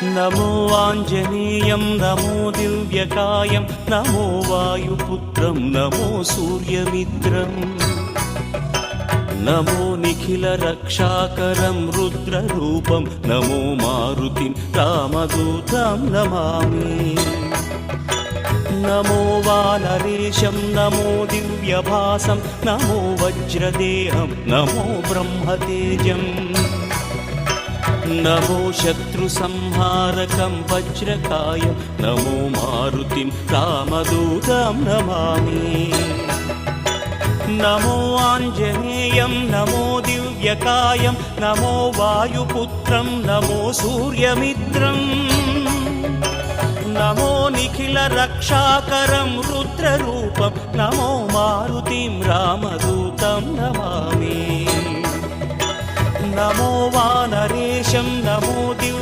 नमो आञ्जनेयं नमो दिव्यकायं नमो वायुपुत्रं नमो सूर्यमित्रम् नमो निखिलरक्षाकरं रुद्ररूपं नमो मारुतिं रामदूतं Namami नमो वानरेशं नमो दिव्यभासं नमो वज्रदेहं नमो ब्रह्मतेजम् नमो शत्रुसंहारकं वज्रकायं नमो मारुतिं रामदूतं Namami नमो आञ्जनेयं नमो दिव्यकायं नमो वायुपुत्रं नमो सूर्यमित्रम् नमो निखिलरक्षाकरं रुद्ररूपं नमो मारुतिं रामदूतं Namami नमो वानरेशं नमो